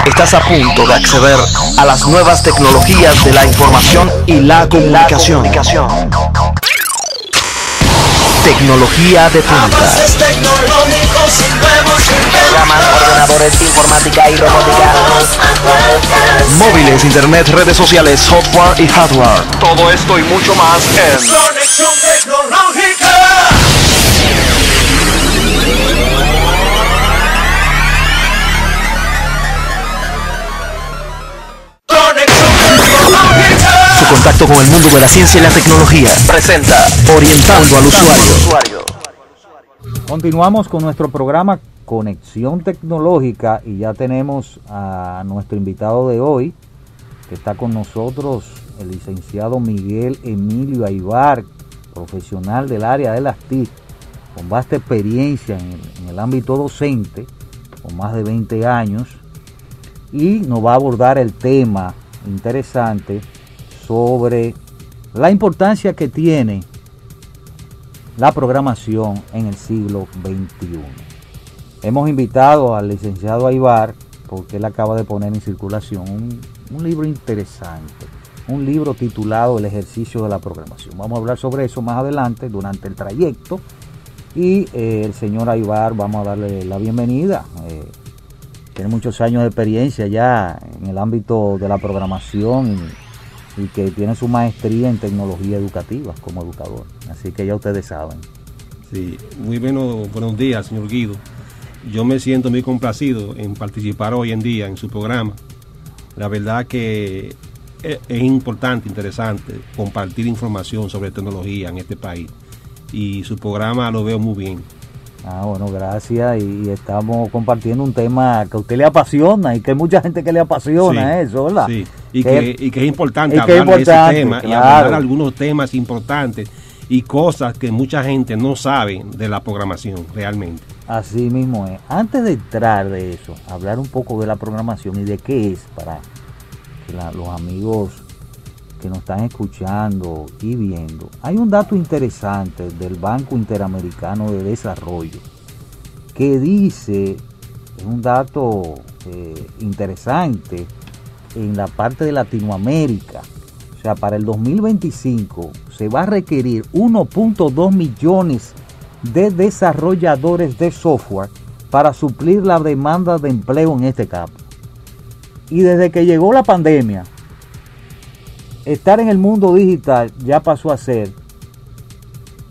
Estás a punto de acceder a las nuevas tecnologías de la información y la comunicación. Tecnología de punta. Programas, ordenadores, informática y robótica. Móviles, internet, redes sociales, software y hardware. Todo esto y mucho más en Conexión Tecnológica. su contacto con el mundo de la ciencia y la tecnología. Presenta Orientando al Usuario. Continuamos con nuestro programa Conexión Tecnológica y ya tenemos a nuestro invitado de hoy, que está con nosotros, el licenciado Miguel Emilio Aybar, profesional del área de las TIC, con vasta experiencia en el ámbito docente, con más de 20 años, y nos va a abordar el tema interesante sobre la importancia que tiene la programación en el siglo XXI. Hemos invitado al licenciado Aybar porque él acaba de poner en circulación un libro interesante, un libro titulado El ejercicio de la programación. Vamos a hablar sobre eso más adelante durante el trayecto y el señor Aybar, vamos a darle la bienvenida. Tiene muchos años de experiencia ya en el ámbito de la programación y que tiene su maestría en tecnología educativa como educador. Así que ya ustedes saben. Sí, muy buenos días, señor Guido. Yo me siento muy complacido en participar hoy en día en su programa. La verdad que es importante, interesante compartir información sobre tecnología en este país. Y su programa lo veo muy bien. Bueno, gracias. Y estamos compartiendo un tema que a usted le apasiona y que hay mucha gente que le apasiona, sí, eso, ¿verdad? Sí, y que es importante hablar de ese tema, claro, y abordar algunos temas importantes y cosas que mucha gente no sabe de la programación realmente. Así mismo es. Antes de entrar de eso, hablar un poco de la programación y de qué es para que los amigos que nos están escuchando y viendo. Hay un dato interesante del Banco Interamericano de Desarrollo que dice, es un dato interesante en la parte de Latinoamérica. O sea, para el 2025 se va a requerir 1.2 millones de desarrolladores de software para suplir la demanda de empleo en este campo. Y desde que llegó la pandemia, estar en el mundo digital ya pasó a ser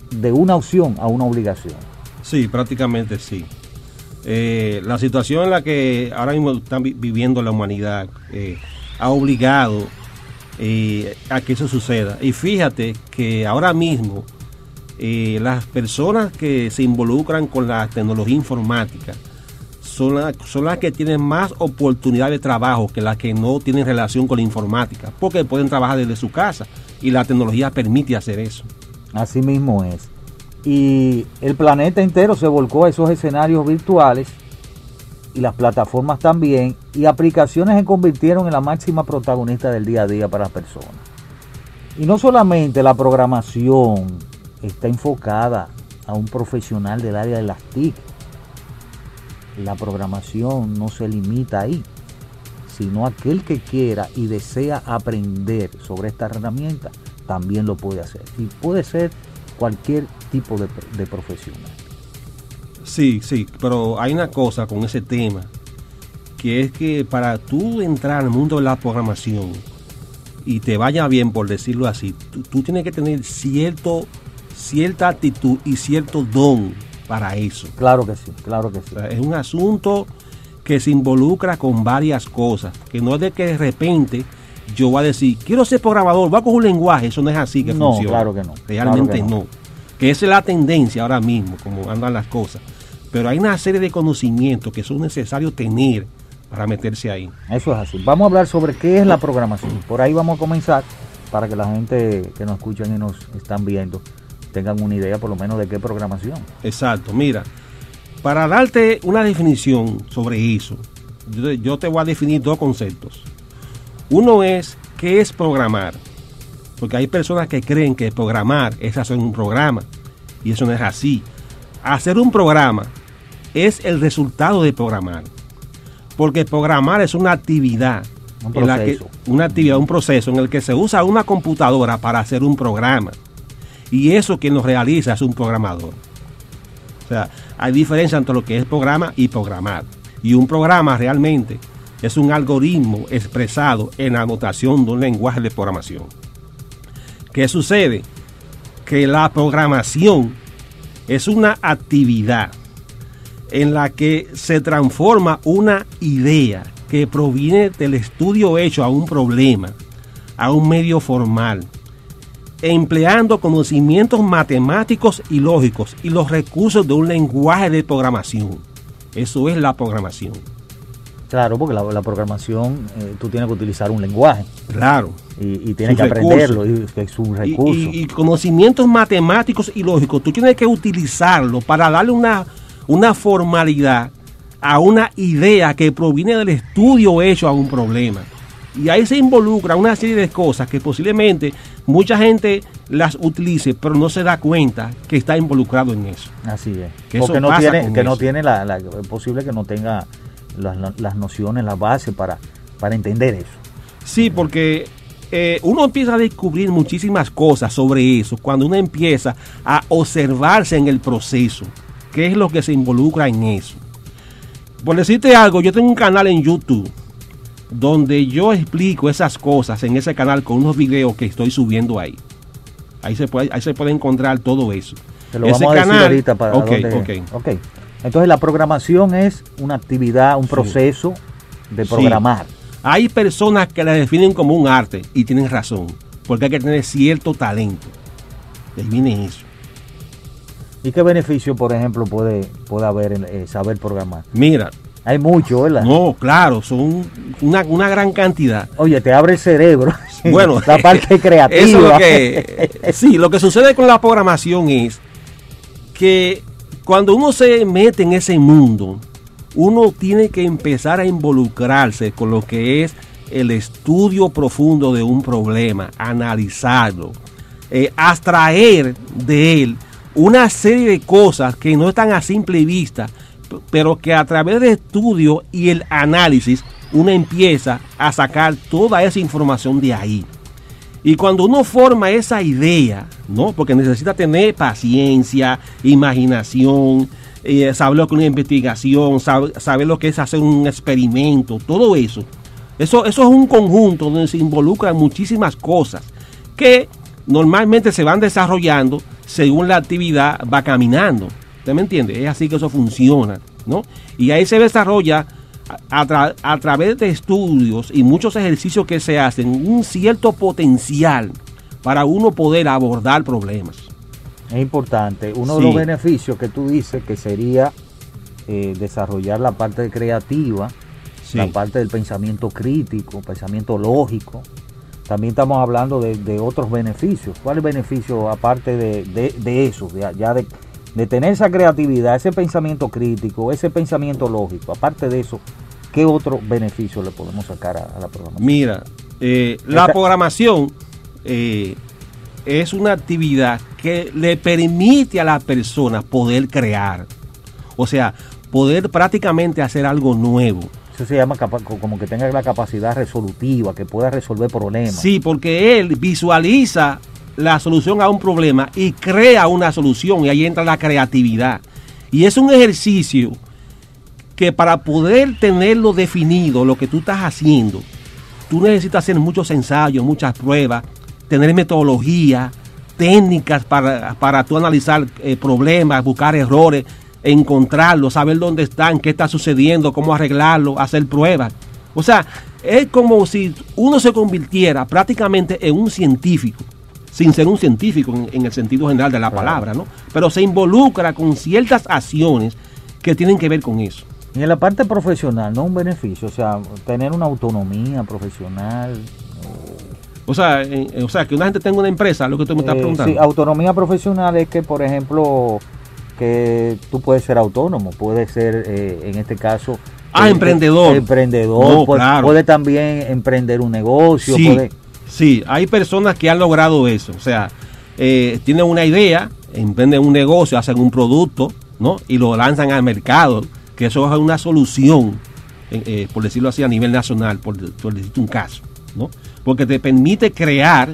de una opción a una obligación. Sí, prácticamente sí. La situación en la que ahora mismo está viviendo la humanidad ha obligado a que eso suceda. Y fíjate que ahora mismo las personas que se involucran con la tecnología informática son las que tienen más oportunidad de trabajo que las que no tienen relación con la informática, porque pueden trabajar desde su casa y la tecnología permite hacer eso. Así mismo es. Y el planeta entero se volcó a esos escenarios virtuales y las plataformas también, y aplicaciones se convirtieron en la máxima protagonista del día a día para las personas. Y no solamente la programación está enfocada a un profesional del área de las TIC. La programación no se limita ahí, sino aquel que quiera y desea aprender sobre esta herramienta también lo puede hacer, y puede ser cualquier tipo de profesional. Sí, pero hay una cosa con ese tema, que es que para tú entrar al mundo de la programación y te vaya bien, por decirlo así, tú tienes que tener cierta actitud y cierto don para eso. Claro que sí, claro que sí. O sea, es un asunto que se involucra con varias cosas, que no es de que de repente yo voy a decir, quiero ser programador, voy a coger un lenguaje. Eso no es así que funciona. Claro que no. Realmente claro que no. Que esa es la tendencia ahora mismo, como andan las cosas. Pero hay una serie de conocimientos que son necesarios tener para meterse ahí. Eso es así. Vamos a hablar sobre qué es la programación. Por ahí vamos a comenzar para que la gente que nos escuchan y nos están viendo tengan una idea por lo menos de qué programación. Exacto, mira, para darte una definición sobre eso, yo te voy a definir dos conceptos. Uno es, ¿qué es programar? Porque hay personas que creen que programar es hacer un programa, y eso no es así. Hacer un programa es el resultado de programar. porque programar es una actividad. Un en la que, proceso. un proceso en el que se usa una computadora para hacer un programa. Y eso quien lo realiza es un programador. O sea, hay diferencia entre lo que es programa y programar. Y un programa realmente es un algoritmo expresado en la notación de un lenguaje de programación. ¿Qué sucede? Que la programación es una actividad en la que se transforma una idea que proviene del estudio hecho a un problema, a un medio formal, empleando conocimientos matemáticos y lógicos y los recursos de un lenguaje de programación. Eso es la programación. Claro, porque la programación, tú tienes que utilizar un lenguaje. Claro. Y tienes que aprenderlo, y es un recurso. Y conocimientos matemáticos y lógicos, tú tienes que utilizarlo para darle una formalidad a una idea que proviene del estudio hecho a un problema. Y ahí se involucra una serie de cosas que posiblemente mucha gente las utilice, pero no se da cuenta que está involucrado en eso. Así es. Que porque eso no pasa tiene, con que eso. no tiene es posible que no tenga las nociones, las bases para entender eso. Sí, porque uno empieza a descubrir muchísimas cosas sobre eso cuando uno empieza a observarse en el proceso, qué es lo que se involucra en eso. Por decirte algo, yo tengo un canal en YouTube donde yo explico esas cosas en ese canal con unos videos que estoy subiendo ahí. Ahí se puede encontrar todo eso. Te lo vamos a decir ahorita para Ok. Entonces la programación es una actividad, un proceso de programar. Sí. Hay personas que la definen como un arte y tienen razón, porque hay que tener cierto talento. Y ahí viene eso. ¿Y qué beneficio, por ejemplo, puede haber en saber programar? Mira, Hay mucho, ¿verdad? no, claro, son una gran cantidad. Oye, te abre el cerebro. Bueno, la parte creativa. eso es lo que, sí, lo que sucede con la programación es que cuando uno se mete en ese mundo, uno tiene que empezar a involucrarse con lo que es el estudio profundo de un problema, analizarlo, abstraer de él una serie de cosas que no están a simple vista, pero que a través del estudio y el análisis uno empieza a sacar toda esa información de ahí. Y cuando uno forma esa idea, ¿no? Porque necesita tener paciencia, imaginación, saber lo que es una investigación, saber lo que es hacer un experimento, todo eso. Eso es un conjunto donde se involucran muchísimas cosas que normalmente se van desarrollando según la actividad va caminando. ¿Usted me entiende? Es así que eso funciona, ¿no? Y ahí se desarrolla a través de estudios y muchos ejercicios que se hacen un cierto potencial para uno poder abordar problemas. Es importante. Uno de Sí. los beneficios que tú dices que sería desarrollar la parte creativa, Sí. la parte del pensamiento crítico, pensamiento lógico. También estamos hablando de otros beneficios. ¿Cuáles beneficios aparte de eso? De tener esa creatividad, ese pensamiento crítico, ese pensamiento lógico. Aparte de eso, ¿qué otro beneficio le podemos sacar a la programación? Mira, la programación es una actividad que le permite a la persona poder crear. O sea, poder prácticamente hacer algo nuevo. Eso se llama como que tenga la capacidad resolutiva, que pueda resolver problemas. Sí, porque él visualiza la solución a un problema y crea una solución, y ahí entra la creatividad. Y es un ejercicio que para poder tenerlo definido, lo que tú estás haciendo, tú necesitas hacer muchos ensayos, muchas pruebas, tener metodología, técnicas para tú analizar problemas, buscar errores, encontrarlos, saber dónde están, qué está sucediendo, cómo arreglarlo, hacer pruebas. O sea, es como si uno se convirtiera prácticamente en un científico, sin ser un científico en el sentido general de la palabra, ¿no? Pero se involucra con ciertas acciones que tienen que ver con eso. Y en la parte profesional, ¿no? Un beneficio, o sea, tener una autonomía profesional. O sea, que una gente tenga una empresa, lo que tú me estás preguntando. Sí, autonomía profesional es que, por ejemplo, que tú puedes ser autónomo, puedes ser, en este caso... emprendedor. Emprendedor, No, claro. Puede también emprender un negocio. Sí, puede... sí, hay personas que han logrado eso. O sea, tienen una idea, emprenden un negocio, hacen un producto, ¿no? Y lo lanzan al mercado, que eso es una solución por decirlo así, a nivel nacional, por decirte un caso, ¿no? Porque te permite crear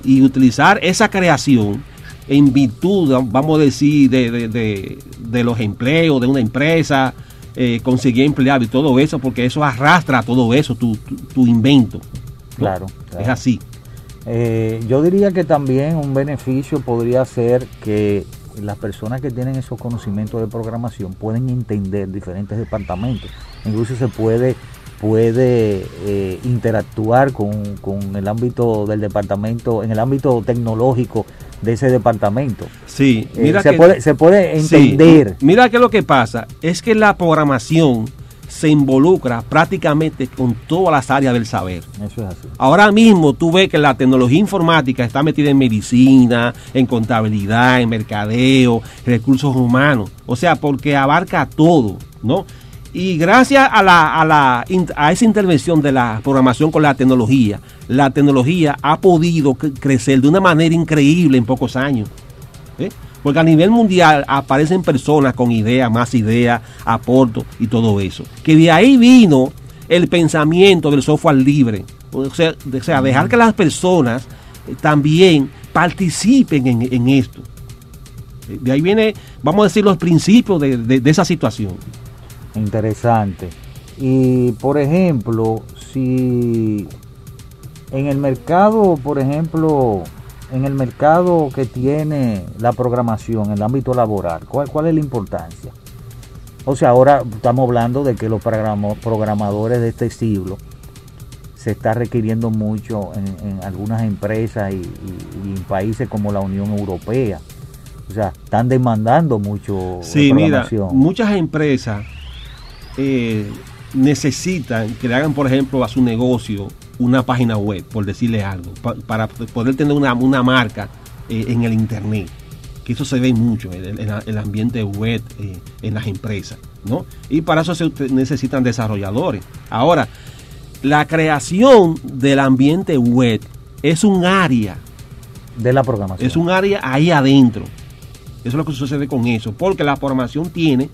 y utilizar esa creación en virtud, vamos a decir, de los empleos de una empresa, conseguir empleados y todo eso, porque eso arrastra todo eso, tu invento, ¿no? Claro. Es así. Yo diría que también un beneficio podría ser que las personas que tienen esos conocimientos de programación pueden entender diferentes departamentos. Incluso se puede interactuar con el ámbito del departamento, en el ámbito tecnológico de ese departamento. Sí, mira se puede entender. Sí, mira que lo que pasa es que la programación se involucra prácticamente con todas las áreas del saber. Eso es así. Ahora mismo tú ves que la tecnología informática está metida en medicina, en contabilidad, en mercadeo, recursos humanos. O sea, porque abarca todo, ¿no? Y gracias a esa intervención de la programación con la tecnología ha podido crecer de una manera increíble en pocos años. Porque a nivel mundial aparecen personas con ideas, más ideas, aportos y todo eso. Que de ahí vino el pensamiento del software libre. O sea dejar que las personas también participen en esto. De ahí viene, vamos a decir, los principios de esa situación. Interesante. Y por ejemplo, si en el mercado, en el mercado que tiene la programación en el ámbito laboral, ¿cuál es la importancia? O sea, ahora estamos hablando de que los programadores de este siglo se está requiriendo mucho en algunas empresas y en países como la Unión Europea. O sea, están demandando mucho programación. Mira, muchas empresas necesitan que le hagan, por ejemplo, a su negocio una página web, por decirle algo, para poder tener una marca en el internet, que eso se ve mucho en el ambiente web, en las empresas, ¿no? Y para eso se necesitan desarrolladores. Ahora, la creación del ambiente web es un área de la programación. Es un área ahí adentro. Eso es lo que sucede con eso, porque la programación tiene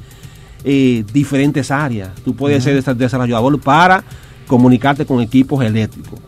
diferentes áreas. Tú puedes ser desarrollador para comunicarte con equipos eléctricos,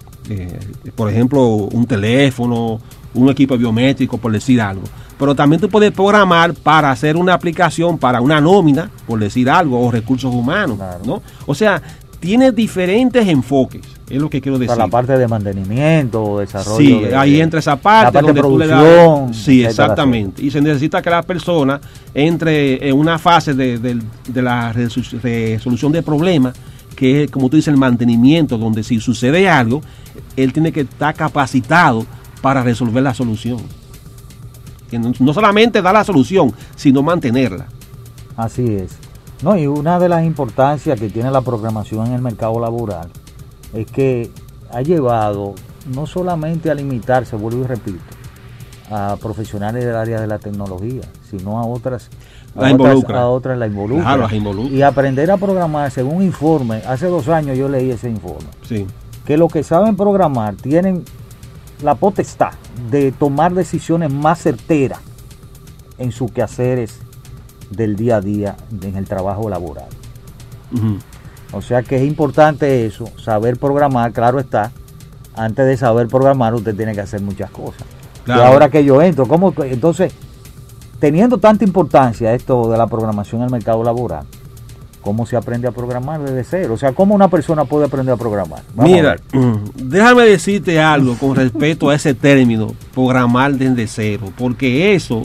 por ejemplo, un teléfono, un equipo biométrico, por decir algo. Pero también tú puedes programar para hacer una aplicación para una nómina, por decir algo, o recursos humanos, claro, ¿no? O sea, tiene diferentes enfoques, es lo que quiero decir. Para la parte de mantenimiento, desarrollo. Sí, ahí entra esa parte, donde tú le das. Sí, exactamente. Y se necesita que la persona entre en una fase de la resolución de problemas, que es, como tú dices, el mantenimiento, donde si sucede algo, él tiene que estar capacitado para resolver la solución. Que no solamente dar la solución, sino mantenerla. Así es. No, y una de las importancias que tiene la programación en el mercado laboral es que ha llevado no solamente a limitarse, vuelvo y repito, a profesionales del área de la tecnología, sino a otras la involucra. Claro, las involucra. Y aprender a programar, según un informe, hace 2 años yo leí ese informe, sí, que los que saben programar tienen la potestad de tomar decisiones más certeras en sus quehaceres del día a día en el trabajo laboral. O sea que es importante eso, saber programar, claro está. Antes de saber programar usted tiene que hacer muchas cosas. Claro. Y ahora que yo entro, entonces, teniendo tanta importancia esto de la programación en el mercado laboral, ¿cómo se aprende a programar desde cero? O sea, ¿cómo una persona puede aprender a programar? Mira, déjame decirte algo con respecto a ese término, programar desde cero, porque eso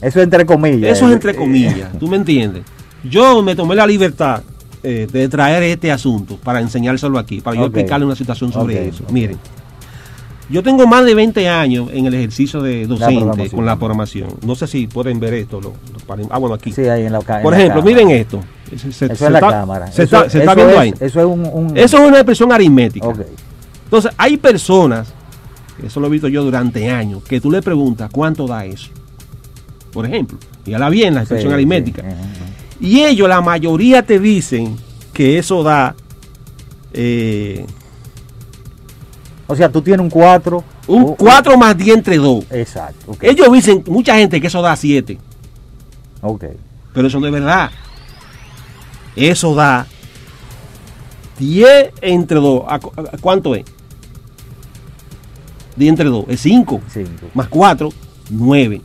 es entre comillas. Eso es entre comillas, ¿tú me entiendes? Yo me tomé la libertad de traer este asunto para enseñárselo aquí, para yo explicarle una situación sobre eso. Miren, yo tengo más de 20 años en el ejercicio de docente con la programación. No sé si pueden ver esto. Bueno, aquí. Sí, ahí en la Por ejemplo, miren esto. Eso es la cámara. Se está viendo ahí. Eso es eso es una expresión aritmética. Entonces, hay personas, eso lo he visto yo durante años, que tú le preguntas cuánto da eso. Por ejemplo, fíjala bien la expresión aritmética. Y ellos, la mayoría, te dicen que eso da. O sea, tú tienes un 4. Un 4 más 10 entre 2. Exacto. Ellos dicen, mucha gente, que eso da 7. Ok. Pero eso no es verdad. Eso da 10 entre 2, ¿cuánto es? 10 entre 2 es 5, más 4, 9.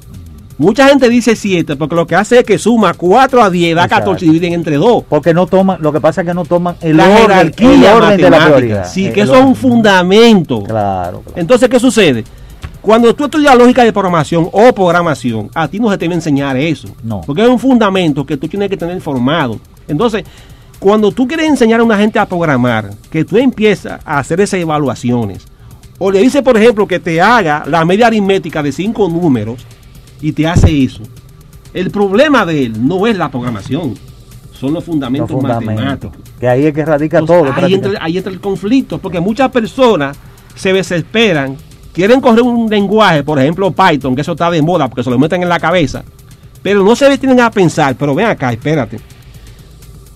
Mucha gente dice 7 porque lo que hace es que suma 4 a 10, da 14 y dividen entre 2. Porque no toman, lo que pasa es que no toman la jerarquía de la prioridad. Sí, que eso es un fundamento. Claro. Entonces, ¿qué sucede? Cuando tú estudias lógica de programación o programación, a ti no se te va a enseñar eso. No. Porque es un fundamento que tú tienes que tener formado. Entonces, cuando tú quieres enseñar a una gente a programar, que tú empiezas a hacer esas evaluaciones, o le dices, por ejemplo, que te haga la media aritmética de 5 números, y te hace eso. El problema de él no es la programación, son los fundamentos matemáticos. Que ahí es que radica entonces, todo. Ahí entra el conflicto, porque muchas personas se desesperan, quieren correr un lenguaje, por ejemplo Python, que eso está de moda porque se lo meten en la cabeza, pero no se detienen a pensar, pero ven acá, espérate.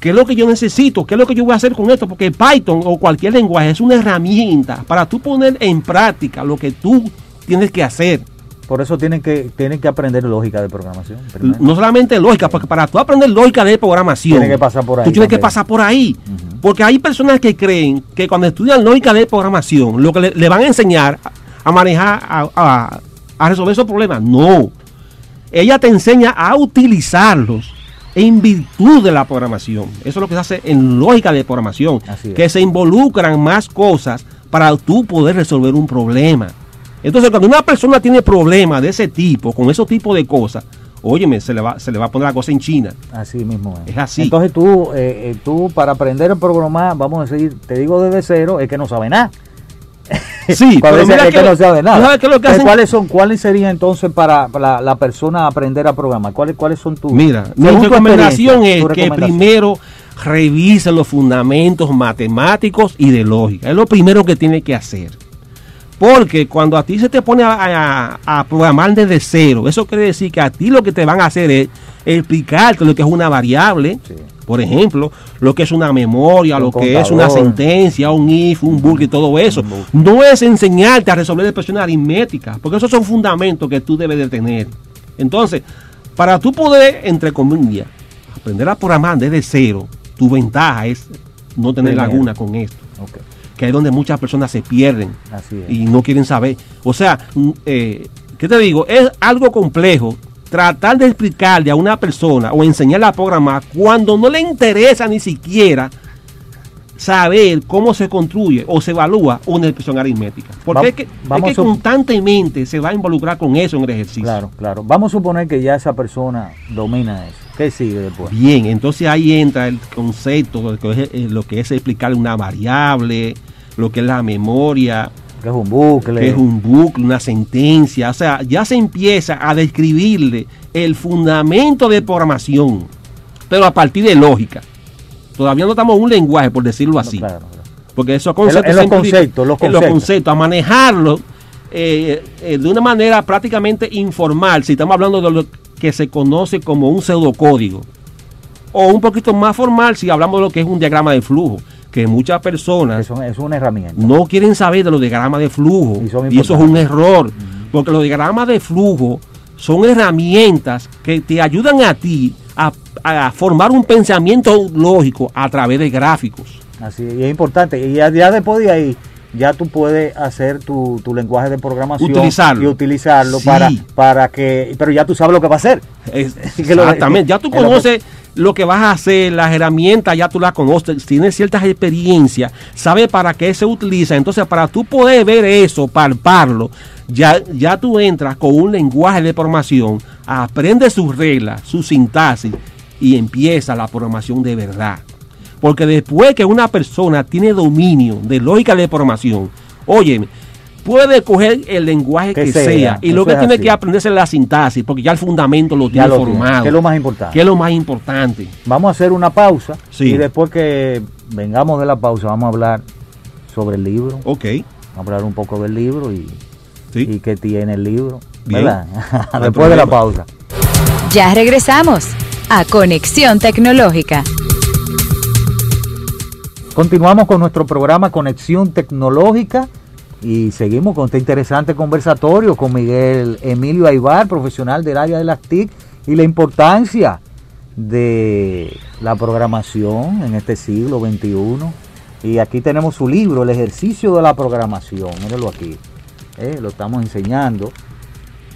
¿Qué es lo que yo necesito? ¿Qué es lo que yo voy a hacer con esto? Porque Python o cualquier lenguaje es una herramienta para tú poner en práctica lo que tú tienes que hacer. Por eso tienen que aprender lógica de programación. Primero. No solamente lógica, porque para tú aprender lógica de programación, tienes que pasar por ahí. Tú tienes que pasar por ahí. Porque hay personas que creen que cuando estudian lógica de programación, lo que le van a enseñar a manejar, a resolver esos problemas. No. Ella te enseña a utilizarlos en virtud de la programación. Eso es lo que se hace en lógica de programación. Que se involucran más cosas para tú poder resolver un problema. Entonces, cuando una persona tiene problemas de ese tipo, con esos tipos de cosas, óyeme, se le va a poner la cosa en China. Así mismo es. Es así. Entonces tú para aprender a programar, vamos a decir, te digo desde cero, es que no sabe nada. Sí, pero mira que no sabe nada. ¿Sabes qué es lo que hacen? ¿Cuáles serían entonces para la persona aprender a programar? ¿Cuáles son tus? Mira, mi recomendación es que primero revisen los fundamentos matemáticos y de lógica. Es lo primero que tiene que hacer. Porque cuando a ti se te pone a programar desde cero, eso quiere decir que a ti lo que te van a hacer es explicarte lo que es una variable, por ejemplo, lo que es una memoria, lo que es una sentencia, un if, un bulk y todo eso. No es enseñarte a resolver expresiones aritméticas, porque esos son fundamentos que tú debes de tener. Entonces, para tú poder, entre comillas, aprender a programar desde cero, tu ventaja es no tener laguna con esto. Que es donde muchas personas se pierden y no quieren saber. O sea, ¿qué te digo? Es algo complejo tratar de explicarle a una persona o enseñarle a programar cuando no le interesa ni siquiera saber cómo se construye o se evalúa una expresión aritmética. Porque es que constantemente se va a involucrar con eso en el ejercicio. Claro. Vamos a suponer que ya esa persona domina eso. ¿Qué sigue después? Bien, entonces ahí entra el concepto, lo que es explicarle una variable, lo que es la memoria, que es un bucle, una sentencia. O sea, ya se empieza a describirle el fundamento de programación, pero a partir de lógica. Todavía no estamos en un lenguaje, por decirlo así. Claro. Porque esos conceptos, los conceptos, a manejarlo de una manera prácticamente informal, si estamos hablando de lo que se conoce como un pseudocódigo, o un poquito más formal si hablamos de lo que es un diagrama de flujo, que muchas personas es una herramienta, no quieren saber de los diagramas de flujo, y eso es un error, porque los diagramas de flujo son herramientas que te ayudan a ti a formar un pensamiento lógico a través de gráficos. Así, y es importante, y ya después de ahí ya tú puedes hacer tu lenguaje de programación y utilizarlo para que, pero ya tú sabes lo que va a hacer. Exactamente, ya tú conoces lo que vas a hacer, las herramientas ya tú las conoces, tienes ciertas experiencias, sabes para qué se utiliza. Entonces, para tú poder ver eso, palparlo, ya tú entras con un lenguaje de programación, aprendes sus reglas, su sintaxis y empieza la programación de verdad. Porque después que una persona tiene dominio de lógica de programación, óyeme, puede coger el lenguaje que sea y lo que tiene que aprenderse es la sintaxis, porque ya el fundamento lo tiene formado. ¿Qué es lo más importante? ¿Qué es lo más importante? Vamos a hacer una pausa y después que vengamos de la pausa vamos a hablar sobre el libro. Ok. Vamos a hablar un poco del libro y qué tiene el libro. Bien. ¿Verdad? Después de la pausa. Ya regresamos a Conexión Tecnológica. Continuamos con nuestro programa Conexión Tecnológica y seguimos con este interesante conversatorio con Miguel Emilio Aybar, profesional del área de las TIC, y la importancia de la programación en este siglo XXI, Y aquí tenemos su libro, El ejercicio de la programación. Mírenlo aquí. Lo estamos enseñando.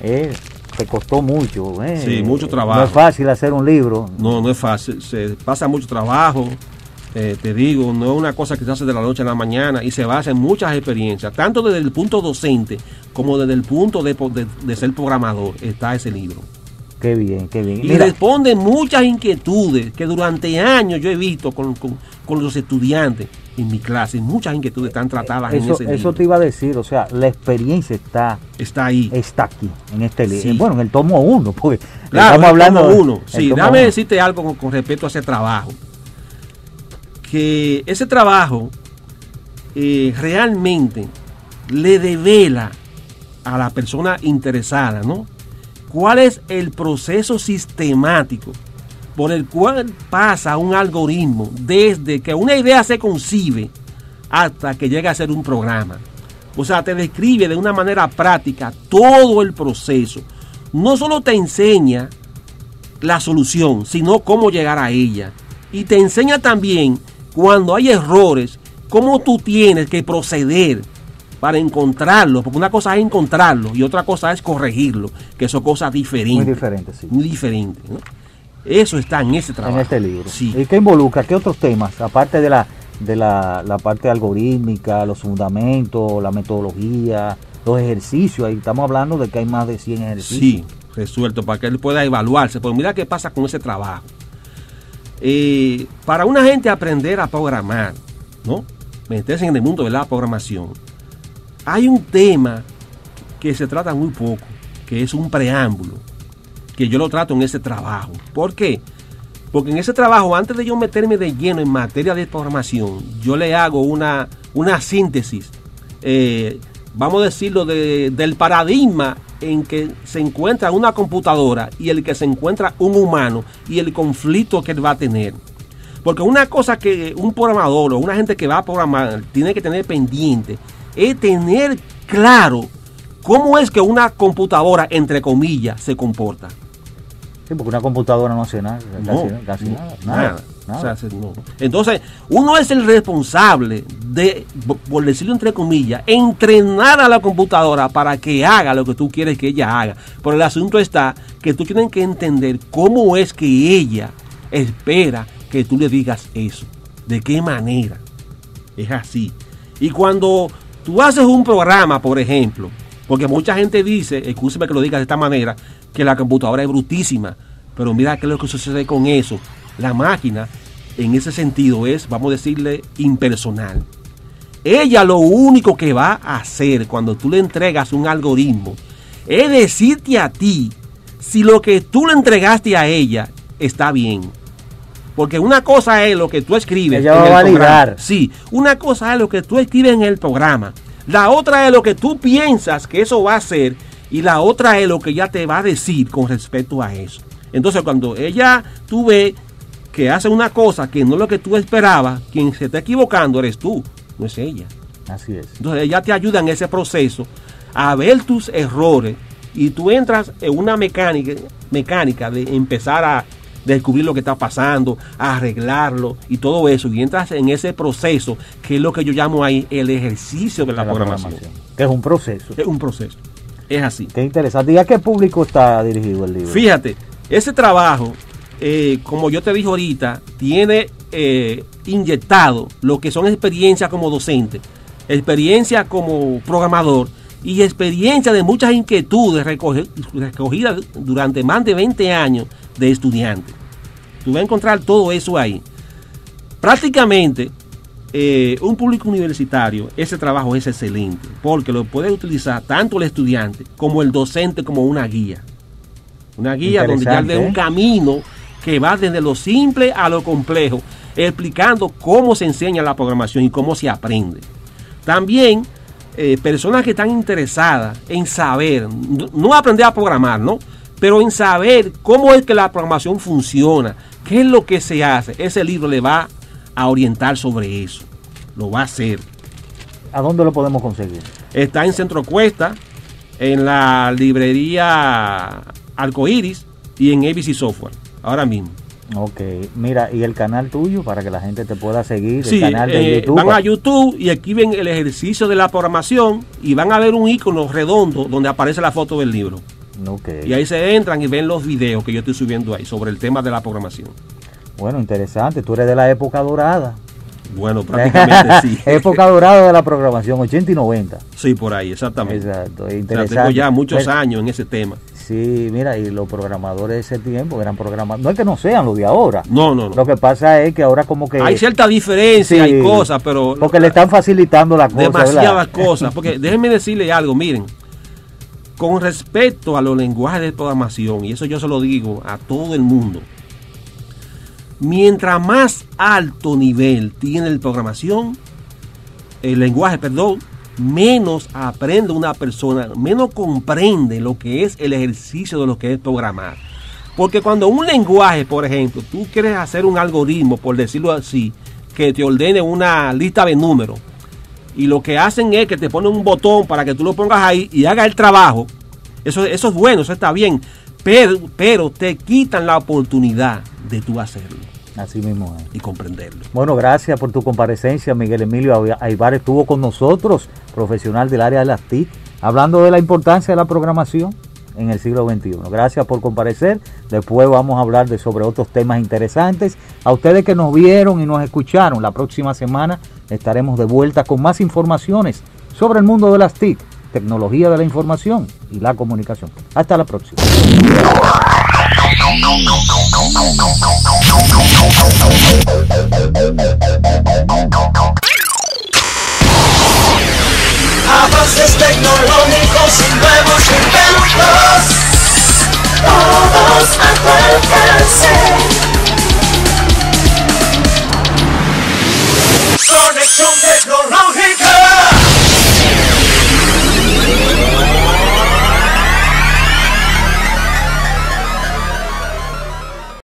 Se costó mucho. Sí, mucho trabajo. No es fácil hacer un libro. No es fácil. Se pasa mucho trabajo. Te digo, no es una cosa que se hace de la noche a la mañana y se basa en muchas experiencias, tanto desde el punto docente como desde el punto de ser programador. Está ese libro. Qué bien, qué bien. Y responde muchas inquietudes que durante años yo he visto con los estudiantes en mi clase. Muchas inquietudes están tratadas en ese libro. Eso te iba a decir, o sea, la experiencia está ahí. Está aquí, en este libro. Sí. Bueno, en el tomo 1, porque claro, estamos hablando de uno. Sí, déjame decirte algo con respecto a ese trabajo. Que ese trabajo realmente le devela a la persona interesada, ¿no? ¿Cuál es el proceso sistemático por el cual pasa un algoritmo desde que una idea se concibe hasta que llega a ser un programa? O sea, te describe de una manera práctica todo el proceso. No solo te enseña la solución, sino cómo llegar a ella. Y te enseña también, cuando hay errores, cómo tú tienes que proceder para encontrarlo, porque una cosa es encontrarlo y otra cosa es corregirlo, que son cosas diferentes. Muy diferentes, sí. Muy diferentes, ¿no? Eso está en ese trabajo. En este libro. Sí. ¿Y qué involucra? ¿Qué otros temas? Aparte de la parte algorítmica, los fundamentos, la metodología, los ejercicios. Ahí estamos hablando de que hay más de 100 ejercicios. Sí, resuelto, para que él pueda evaluarse. Pero mira qué pasa con ese trabajo. Para una gente aprender a programar, ¿no? Meterse en el mundo de la programación, hay un tema que se trata muy poco, que es un preámbulo, que yo lo trato en ese trabajo. ¿Por qué? Porque en ese trabajo, antes de yo meterme de lleno en materia de programación, yo le hago una síntesis, vamos a decirlo, del paradigma en que se encuentra una computadora y el que se encuentra un humano y el conflicto que él va a tener. Porque una cosa que un programador o una gente que va a programar tiene que tener pendiente es tener claro cómo es que una computadora, entre comillas, se comporta. Sí, porque una computadora no hace nada, casi nada. O sea, no. Entonces, uno es el responsable de, por decirlo entre comillas, entrenar a la computadora para que haga lo que tú quieres que ella haga. Pero el asunto está que tú tienes que entender cómo es que ella espera que tú le digas eso. ¿De qué manera? Es así. Y cuando tú haces un programa, por ejemplo, porque mucha gente dice, escúcheme que lo diga de esta manera, que la computadora es brutísima. Pero mira qué es lo que sucede con eso. La máquina, en ese sentido, es, vamos a decirle, impersonal. Ella lo único que va a hacer cuando tú le entregas un algoritmo es decirte a ti si lo que tú le entregaste a ella está bien. Porque una cosa es lo que tú escribes. Ella va a validar. Sí, una cosa es lo que tú escribes en el programa. La otra es lo que tú piensas que eso va a hacer. Y la otra es lo que ella te va a decir con respecto a eso. Entonces, cuando tú ves que hace una cosa que no es lo que tú esperabas, quien se está equivocando eres tú, no es ella. Así es. Entonces, ella te ayuda en ese proceso a ver tus errores y tú entras en una mecánica de empezar a descubrir lo que está pasando, a arreglarlo y todo eso. Y entras en ese proceso que es lo que yo llamo ahí el ejercicio de la programación. Que es un proceso. Es un proceso. Es así. Qué interesante. ¿Y a qué público está dirigido el libro? Fíjate, ese trabajo, como yo te dije ahorita, tiene inyectado lo que son experiencias como docente, experiencia como programador y experiencia de muchas inquietudes recogidas durante más de 20 años de estudiantes. Tú vas a encontrar todo eso ahí. Prácticamente, un público universitario, ese trabajo es excelente, porque lo puede utilizar tanto el estudiante como el docente como una guía. Una guía donde ya ve un camino que va desde lo simple a lo complejo, explicando cómo se enseña la programación y cómo se aprende. También personas que están interesadas en saber, no aprender a programar, ¿no? Pero en saber cómo es que la programación funciona, qué es lo que se hace. Ese libro le va a orientar sobre eso. Lo va a hacer. ¿A dónde lo podemos conseguir? Está en Centro Cuesta, en la librería Arcoiris y en ABC Software, ahora mismo. Ok, mira, ¿y el canal tuyo para que la gente te pueda seguir? Sí, el canal de YouTube. van a YouTube y aquí ven el ejercicio de la programación y van a ver un icono redondo donde aparece la foto del libro. Ok. Y ahí se entran y ven los videos que yo estoy subiendo ahí sobre el tema de la programación. Bueno, interesante, tú eres de la época dorada. Bueno, prácticamente sí. Época dorada de la programación, 80 y 90. Sí, por ahí, exactamente. Exacto, O sea, interesante. tengo ya muchos Pero- años en ese tema. Sí, mira, y los programadores de ese tiempo eran programadores, no es que no sean los de ahora. No, no, no. Lo que pasa es que ahora como que... Hay cierta diferencia, Sí, hay cosas, pero... porque le están facilitando la cosa, demasiadas ¿verdad? cosas. Porque déjenme decirle algo, miren. Con respecto a los lenguajes de programación, y eso yo se lo digo a todo el mundo, mientras más alto nivel tiene el programación, el lenguaje, perdón, menos aprende una persona, menos comprende lo que es el ejercicio de lo que es programar. Porque cuando un lenguaje, por ejemplo, tú quieres hacer un algoritmo, por decirlo así, que te ordene una lista de números, y lo que hacen es que te ponen un botón para que tú lo pongas ahí y haga el trabajo, eso es bueno, eso está bien, pero te quitan la oportunidad de tú hacerlo Así mismo es. y comprenderlo. Bueno, gracias por tu comparecencia. Miguel Emilio Aybar estuvo con nosotros, profesional del área de las TIC, hablando de la importancia de la programación en el siglo XXI. Gracias por comparecer. Después vamos a hablar sobre otros temas interesantes. A ustedes que nos vieron y nos escucharon, la próxima semana estaremos de vuelta con más informaciones sobre el mundo de las TIC, tecnología de la información y la comunicación. Hasta la próxima. Avances tecnológicos y nuevos inventos, todos a tu alcance.